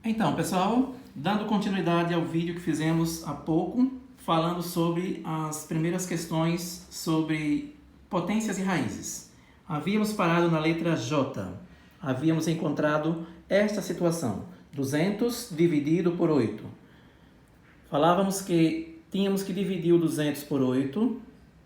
Então, pessoal, dando continuidade ao vídeo que fizemos há pouco, falando sobre as primeiras questões sobre potências e raízes. Havíamos parado na letra J. Havíamos encontrado esta situação: 200 dividido por 8. Falávamos que tínhamos que dividir o 200 por 8.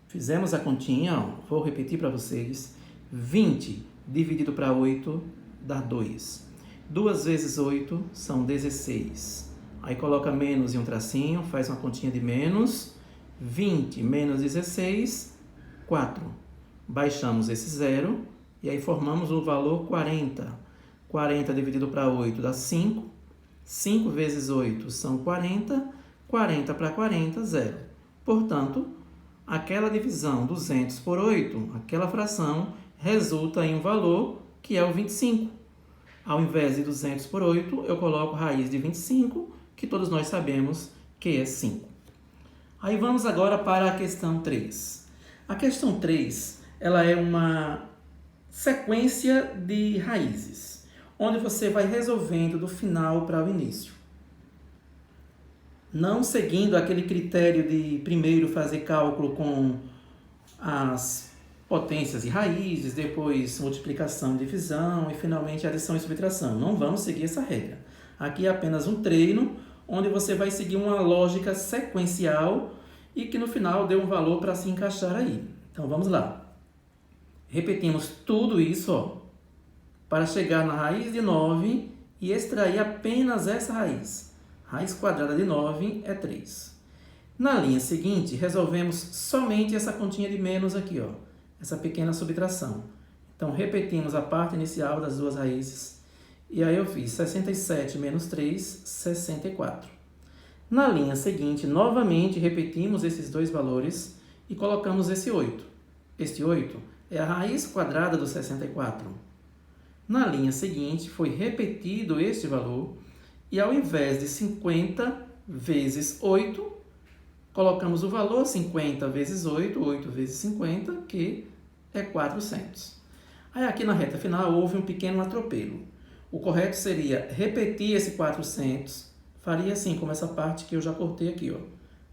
Fizemos a continha, vou repetir para vocês. 20 dividido para 8 dá 2. 2 vezes 8 são 16. Aí coloca menos e um tracinho, faz uma continha de menos. 20 menos 16, 4. Baixamos esse zero e aí formamos o valor 40. 40 dividido para 8 dá 5. 5 vezes 8 são 40. 40 para 40, 0. Portanto, aquela divisão 200 por 8, aquela fração, resulta em um valor que é o 25. Ao invés de 200 por 8, eu coloco raiz de 25, que todos nós sabemos que é 5. Aí vamos agora para a questão 3. A questão 3, ela é uma sequência de raízes, onde você vai resolvendo do final para o início. Não seguindo aquele critério de primeiro fazer cálculo com as potências e raízes, depois multiplicação, divisão e finalmente adição e subtração. Não vamos seguir essa regra. Aqui é apenas um treino onde você vai seguir uma lógica sequencial e que no final dê um valor para se encaixar aí. Então vamos lá. Repetimos tudo isso para chegar na raiz de 9 e extrair apenas essa raiz. Raiz quadrada de 9 é 3. Na linha seguinte, resolvemos somente essa continha de menos aqui, essa pequena subtração. Então, repetimos a parte inicial das duas raízes. E aí eu fiz 67 menos 3, 64. Na linha seguinte, novamente repetimos esses dois valores e colocamos esse 8. Este 8 é a raiz quadrada do 64. Na linha seguinte, foi repetido este valor e ao invés de 50 vezes 8, colocamos o valor 50 vezes 8, 8 vezes 50, que é 400. Aí aqui na reta final houve um pequeno atropelo. O correto seria repetir esse 400, faria assim como essa parte que eu já cortei aqui,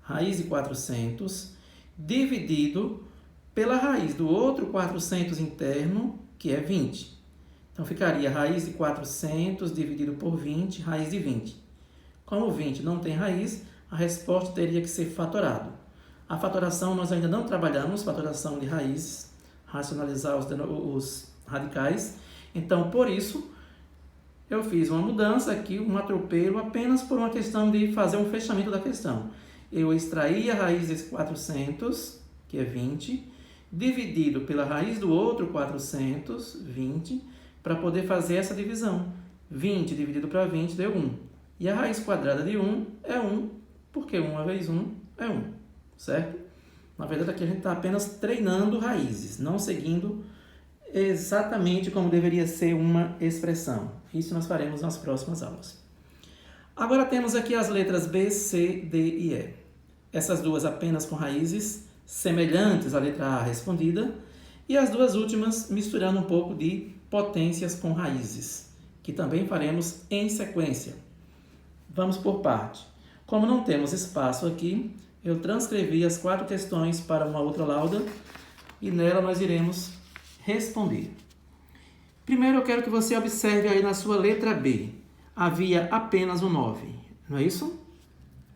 raiz de 400, dividido pela raiz do outro 400 interno, que é 20. Então, ficaria raiz de 400 dividido por 20, raiz de 20. Como 20 não tem raiz, a resposta teria que ser fatorado. A fatoração nós ainda não trabalhamos, fatoração de raízes, racionalizar os radicais. Então, por isso, eu fiz uma mudança aqui, um atropelo, apenas por uma questão de fazer um fechamento da questão. Eu extraí a raiz desse 400, que é 20, dividido pela raiz do outro 400, 20, para poder fazer essa divisão. 20 dividido para 20 deu 1. E a raiz quadrada de 1 é 1, porque 1 vezes 1 é 1, certo? Na verdade, aqui a gente está apenas treinando raízes, não seguindo exatamente como deveria ser uma expressão. Isso nós faremos nas próximas aulas. Agora temos aqui as letras B, C, D e E. Essas duas apenas com raízes semelhantes à letra A respondida, e as duas últimas misturando um pouco de potências com raízes, que também faremos em sequência. Vamos por parte. Como não temos espaço aqui, eu transcrevi as 4 questões para uma outra lauda e nela nós iremos responder. Primeiro eu quero que você observe aí na sua letra B. Havia apenas um 9, não é isso?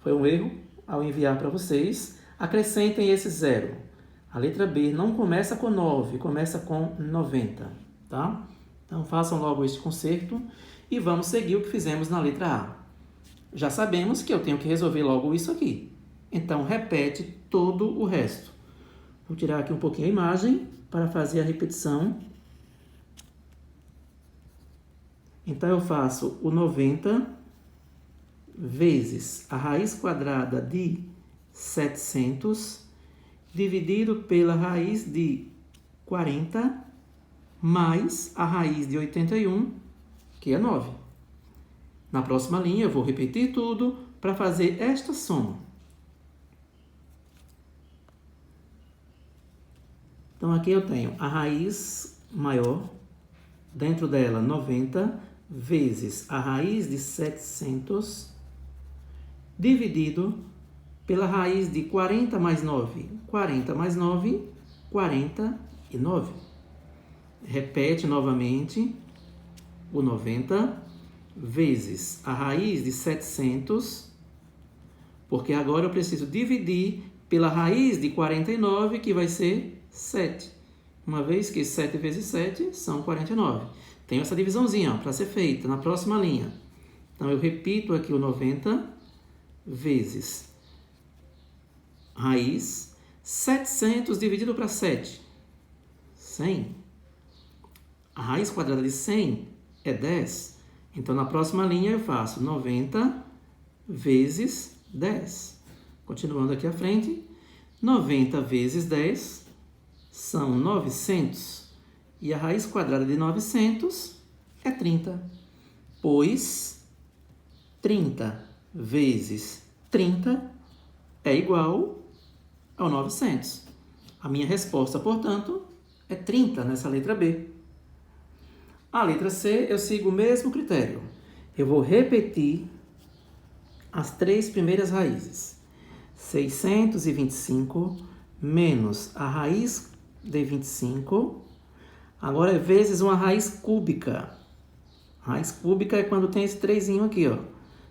Foi um erro ao enviar para vocês. Acrescentem esse 0. A letra B não começa com 9, começa com 90, tá? Então façam logo este conserto e vamos seguir o que fizemos na letra A. Já sabemos que eu tenho que resolver logo isso aqui. Então repete todo o resto. Vou tirar aqui um pouquinho a imagem para fazer a repetição. Então eu faço o 90 vezes a raiz quadrada de 700 dividido pela raiz de 40 mais a raiz de 81, que é 9. Na próxima linha eu vou repetir tudo para fazer esta soma. Então aqui eu tenho a raiz maior, dentro dela 90, vezes a raiz de 700 dividido pela raiz de 40 mais 9. 40 mais 9, 49. Repete novamente o 90 vezes a raiz de 700, porque agora eu preciso dividir pela raiz de 49, que vai ser 7. Uma vez que 7 vezes 7 são 49. Tenho essa divisãozinha para ser feita na próxima linha. Então, eu repito aqui o 90 vezes raiz 700 dividido para 7. 100. A raiz quadrada de 100 é 10. Então, na próxima linha, eu faço 90 vezes 10. Continuando aqui à frente, 90 vezes 10 são 900. E a raiz quadrada de 900 é 30. Pois 30 vezes 30 é igual ao 900. A minha resposta, portanto, é 30 nessa letra B. A letra C, eu sigo o mesmo critério. Eu vou repetir as três primeiras raízes. 625 menos a raiz de 25. Agora é vezes uma raiz cúbica. Raiz cúbica é quando tem esse trezinho aqui, ó.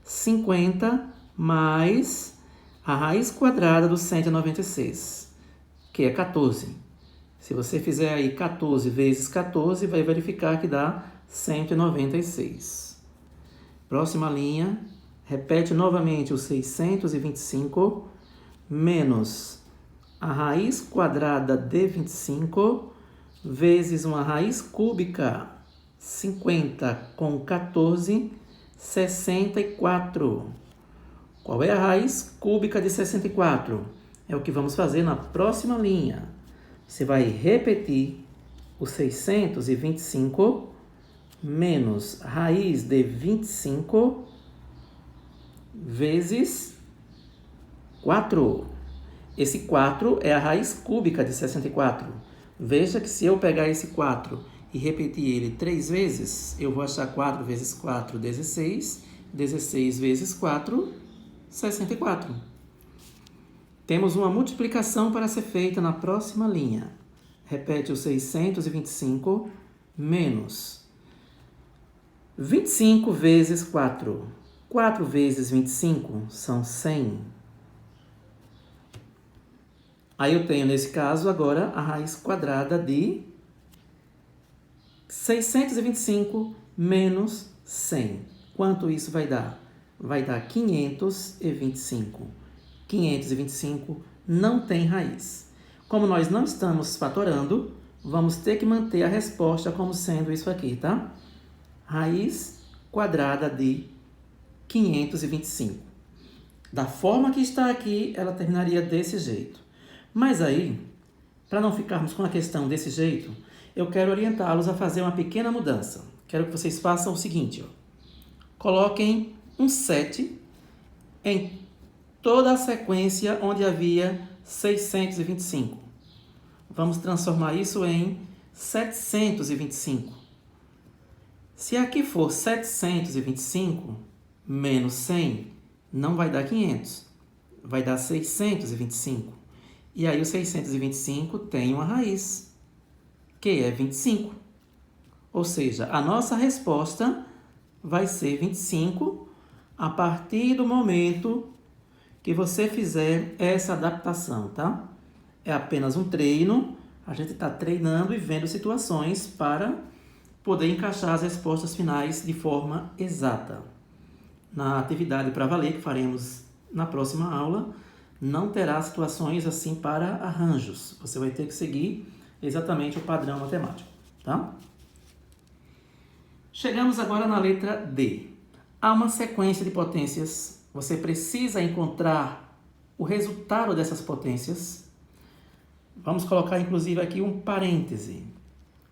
50 mais a raiz quadrada do 196, que é 14. Se você fizer aí 14 vezes 14, vai verificar que dá 196. Próxima linha, repete novamente o 625 menos a raiz quadrada de 25 vezes uma raiz cúbica. 50 com 14, 64. Qual é a raiz cúbica de 64? É o que vamos fazer na próxima linha. Você vai repetir o 625 menos a raiz de 25 vezes 4. Esse 4 é a raiz cúbica de 64. Veja que se eu pegar esse 4 e repetir ele 3 vezes, eu vou achar 4 vezes 4, 16. 16 vezes 4, 64. Temos uma multiplicação para ser feita na próxima linha. Repete o 625 menos 25 vezes 4. 4 vezes 25 são 100. Aí eu tenho, nesse caso, agora a raiz quadrada de 625 menos 100. Quanto isso vai dar? Vai dar 525. 525 não tem raiz. Como nós não estamos fatorando, vamos ter que manter a resposta como sendo isso aqui, tá? Raiz quadrada de 525. Da forma que está aqui, ela terminaria desse jeito. Mas aí, para não ficarmos com a questão desse jeito, eu quero orientá-los a fazer uma pequena mudança. Quero que vocês façam o seguinte, ó. Coloquem um 7 em toda a sequência onde havia 625. Vamos transformar isso em 725. Se aqui for 725 menos 100, não vai dar 500, vai dar 625. E aí o 625 tem uma raiz, que é 25. Ou seja, a nossa resposta vai ser 25 a partir do momento que você fizer essa adaptação, tá? É apenas um treino, a gente está treinando e vendo situações para poder encaixar as respostas finais de forma exata. Na atividade para valer que faremos na próxima aula, não terá situações assim para arranjos. Você vai ter que seguir exatamente o padrão matemático, tá? Chegamos agora na letra D. Há uma sequência de potências. Você precisa encontrar o resultado dessas potências. Vamos colocar, inclusive, aqui um parêntese.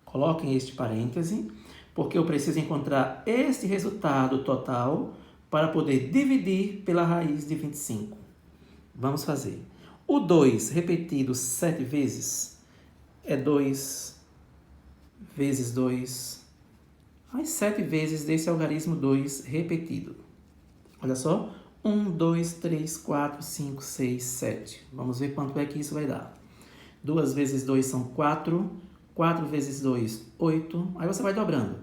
Coloquem este parêntese, porque eu preciso encontrar este resultado total para poder dividir pela raiz de 25. Vamos fazer. O 2 repetido 7 vezes é 2 vezes 2 as 7 vezes desse algarismo 2 repetido. Olha só, 1, 2, 3, 4, 5, 6, 7. Vamos ver quanto é que isso vai dar. 2 vezes 2 são 4, 4 vezes 2, 8. Aí você vai dobrando.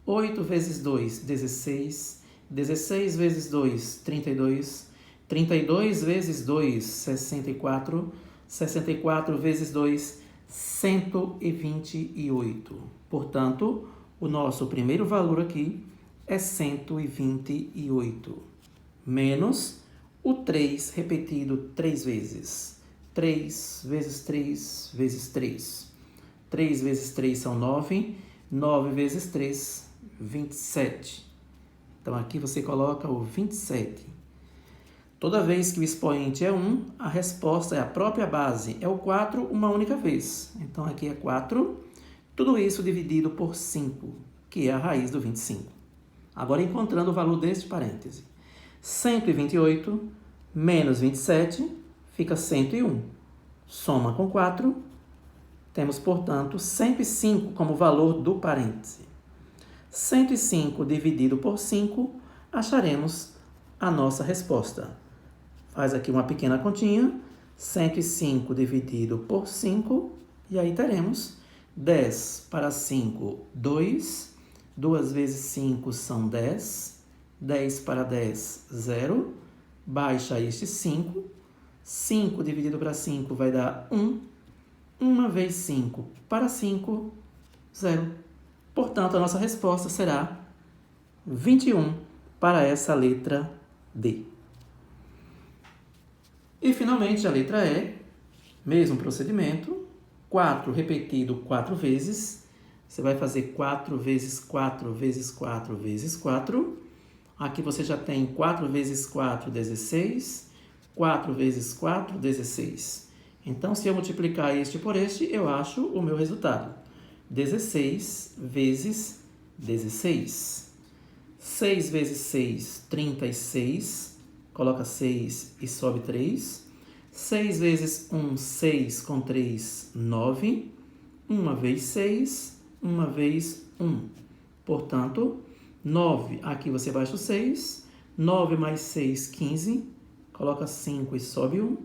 8 vezes 2, 16. 16 vezes 2, 32. 32 vezes 2, 64. 64 vezes 2, 128. Portanto, o nosso primeiro valor aqui é 128. Menos o 3 repetido 3 vezes. 3 vezes 3 vezes 3. 3 vezes 3 são 9. 9 vezes 3, 27. Então, aqui você coloca o 27. Toda vez que o expoente é 1, a resposta é a própria base. É o 4 uma única vez. Então, aqui é 4. Tudo isso dividido por 5, que é a raiz do 25. Agora, encontrando o valor deste parêntese. 128 menos 27 fica 101. Soma com 4. Temos, portanto, 105 como valor do parêntese. 105 dividido por 5, acharemos a nossa resposta. Faz aqui uma pequena continha. 105 dividido por 5, e aí teremos 10 para 5, 2. 2 vezes 5 são 10. 10 para 10, 0. Baixa este 5. 5 dividido para 5 vai dar 1. 1 vezes 5 para 5, 0. Portanto, a nossa resposta será 21 para essa letra D. E, finalmente, a letra E, mesmo procedimento, 4 repetido 4 vezes. Você vai fazer 4 vezes 4 vezes 4 vezes 4. Aqui você já tem 4 vezes 4, 16. 4 vezes 4, 16. Então, se eu multiplicar este por este, eu acho o meu resultado. 16 vezes 16. 6 vezes 6, 36. Coloca 6 e sobe 3. 6 vezes 1, 6 com 3, 9. 1 vez 6, 1 vez 1. Portanto, 9, aqui você baixa o 6. 9 mais 6, 15. Coloca 5 e sobe 1.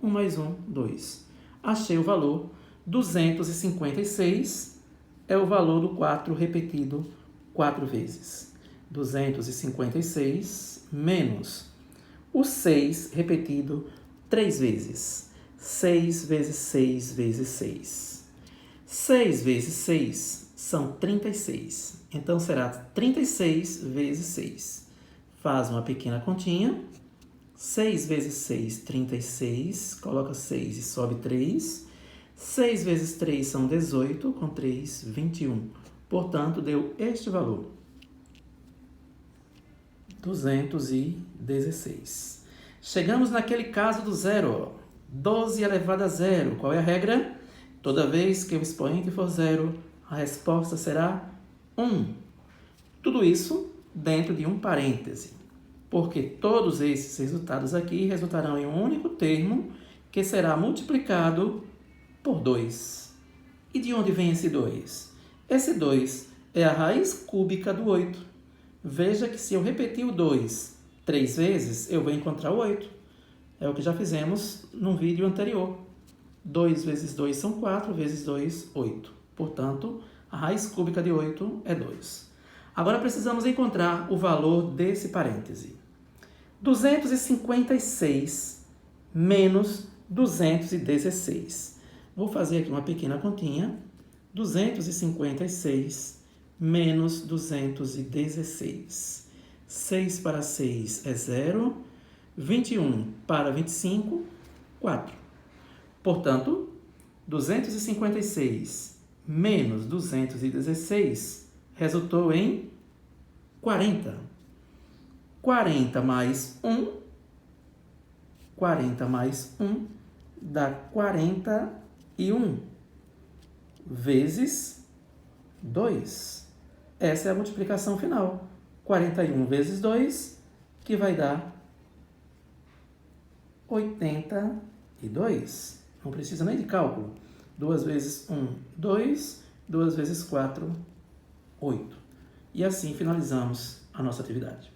1 mais 1, 2. Achei o valor. 256 é o valor do 4 repetido 4 vezes. 256 menos o 6 repetido 3 vezes. 6 vezes 6 vezes 6. 6 vezes 6 são 36. Então, será 36 vezes 6. Faz uma pequena continha. 6 vezes 6, 36. Coloca 6 e sobe 3. 6 vezes 3 são 18. Com 3, 21. Portanto, deu este valor. 216. Chegamos naquele caso do zero. 12 elevado a zero. Qual é a regra? Toda vez que o expoente for zero, a resposta será 1. Tudo isso dentro de um parêntese, porque todos esses resultados aqui resultarão em um único termo que será multiplicado por 2. E de onde vem esse 2? Esse 2 é a raiz cúbica do 8. Veja que se eu repetir o 2 3 vezes, eu vou encontrar o 8. É o que já fizemos no vídeo anterior. 2 vezes 2 são 4, vezes 2, 8. Portanto, a raiz cúbica de 8 é 2. Agora precisamos encontrar o valor desse parêntese. 256 menos 216. Vou fazer aqui uma pequena continha. 256 menos 216. 6 para 6 é 0. 21 para 25, 4. Portanto, 256 menos 216 resultou em 40. 40 mais 1, 40 mais 1 dá 41 vezes 2. Essa é a multiplicação final. 41 vezes 2, que vai dar 82. Não precisa nem de cálculo. 2 vezes 1, 2. 2 vezes 4, 8. e assim finalizamos a nossa atividade.